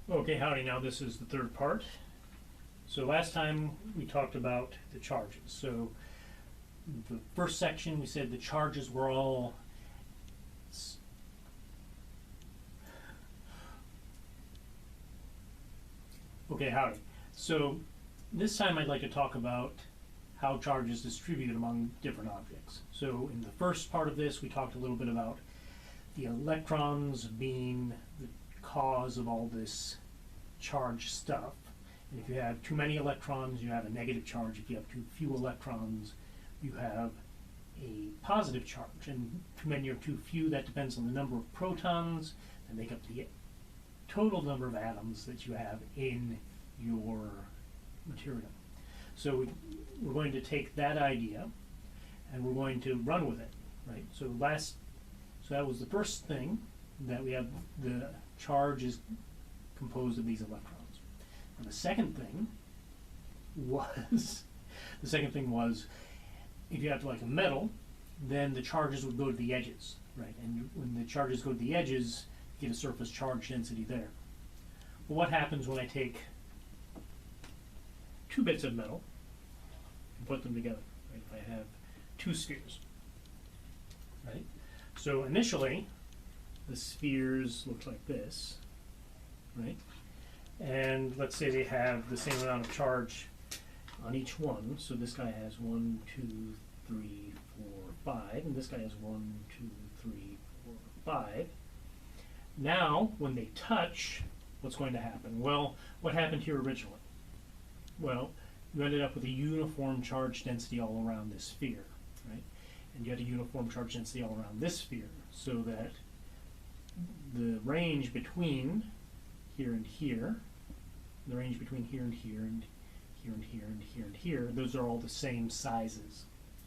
Okay, howdy. Now this is the third part. So last time we talked about the charges. So the first section we said the charges were all okay, howdy. So this time I'd like to talk about how charge is distributed among different objects. So in the first part of this we talked a little bit about the electrons being the cause of all this charged stuff. And if you have too many electrons, you have a negative charge. If you have too few electrons, you have a positive charge. And too many or too few, that depends on the number of protons that make up the total number of atoms that you have in your material. So we're going to take that idea and we're going to run with it, right? So that was the first thing, that we have the charge is composed of these electrons. And the second thing was if you have like a metal, then the charges would go to the edges, right? And when the charges go to the edges, you get a surface charge density there. Well, what happens when I take two bits of metal and put them together, right? If I have two spheres, right? So initially, the spheres look like this, right? And let's say they have the same amount of charge on each one. So this guy has 1, 2, 3, 4, 5, and this guy has 1, 2, 3, 4, 5. Now, when they touch, what's going to happen? Well, what happened here originally? Well, you ended up with a uniform charge density all around this sphere, right? And you had a uniform charge density all around this sphere, so that the range between here and here, the range between here and here and here and here and here and here, those are all the same sizes,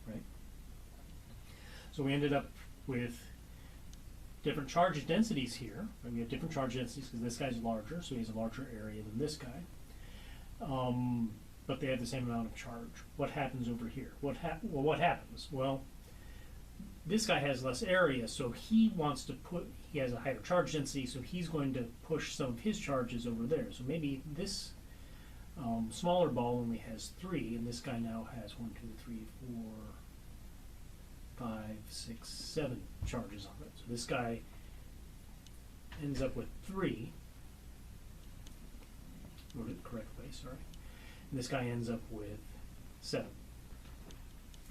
right? So we ended up with different charge densities here. Right? We have different charge densities because this guy's larger, so he has a larger area than this guy. But they have the same amount of charge. What happens over here? What happens? Well, this guy has less area, so he has a higher charge density, so he's going to push some of his charges over there. So maybe this smaller ball only has 3, and this guy now has 1, 2, 3, 4, 5, 6, 7 charges on it. So this guy ends up with 3. Wrote it the correct way, sorry. And this guy ends up with 7,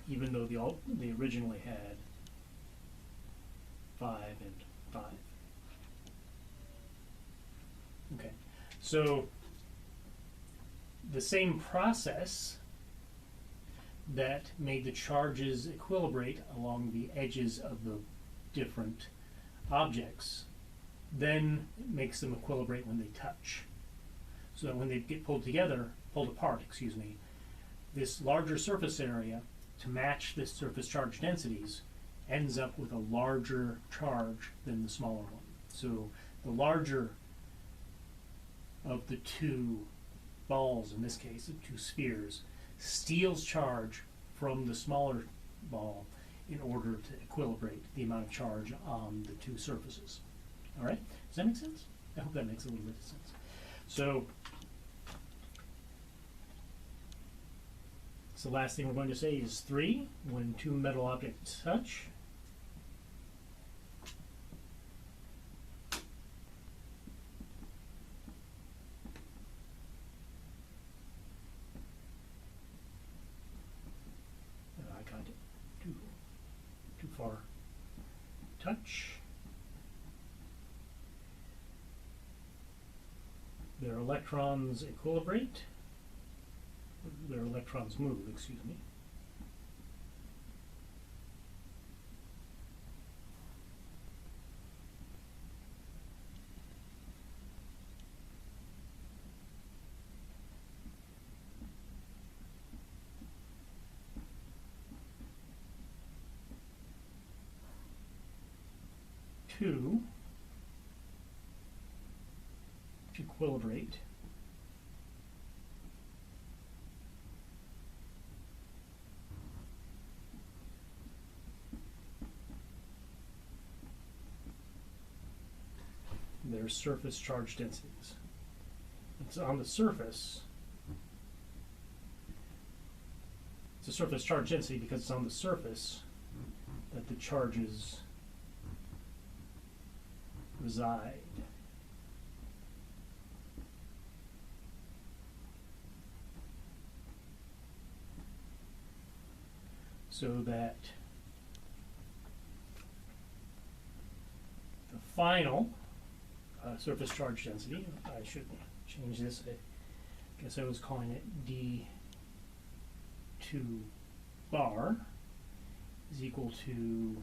even though they originally had 5 and 5. Okay, so the same process that made the charges equilibrate along the edges of the different objects then makes them equilibrate when they touch. So that when they get pulled apart, this larger surface area to match this surface charge densities ends up with a larger charge than the smaller one. So the larger of the two balls, in this case, the two spheres, steals charge from the smaller ball in order to equilibrate the amount of charge on the two surfaces. All right? Does that make sense? I hope that makes a little bit of sense. So the last thing we're going to say is 3. When two metal objects touch, I got it too far. Touch. Their electrons equilibrate. Their electrons move, excuse me. To equilibrate their surface charge densities. it's on the surface. It's a surface charge density because it's on the surface that the charges reside. So that the final surface charge density, I should change this, I guess I was calling it D2 bar, is equal to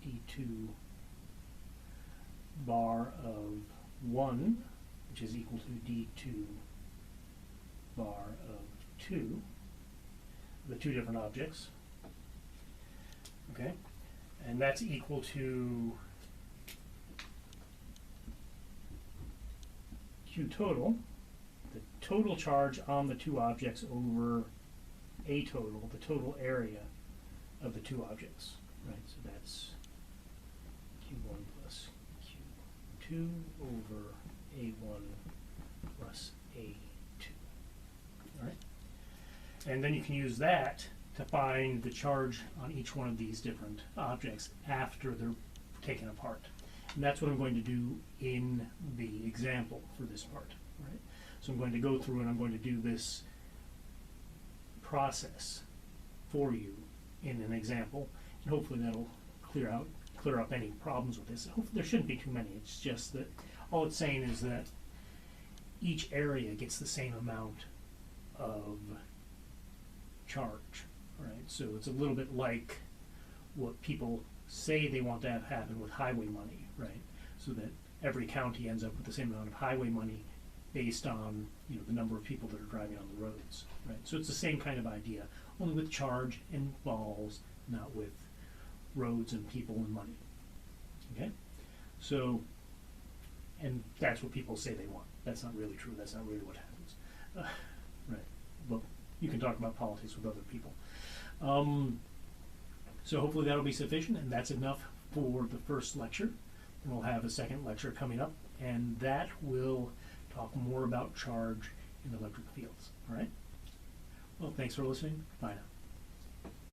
D2 bar of 1, which is equal to D2 bar of 2, the two different objects. Okay, and that's equal to Q total, the total charge on the two objects over A total, the total area of the two objects, right? So that's Q1 plus Q2 over A1 plus A2, all right? And then you can use that to find the charge on each one of these different objects after they're taken apart. And that's what I'm going to do in the example for this part, right? So I'm going to go through and I'm going to do this process for you in an example, and hopefully that'll clear up any problems with this. Hopefully there shouldn't be too many. It's just that all it's saying is that each area gets the same amount of charge, right? So it's a little bit like what people say they want to have happen with highway money, right? So that every county ends up with the same amount of highway money based on, you know, the number of people that are driving on the roads, right? So it's the same kind of idea, only with charge and balls, not with roads and people and money. Okay? So, and that's what people say they want. That's not really true. That's not really what happens. Right. Well, you can talk about politics with other people. So hopefully that'll be sufficient, and that's enough for the first lecture. And we'll have a second lecture coming up, and that will talk more about charge in electric fields. All right? Well, thanks for listening. Bye now.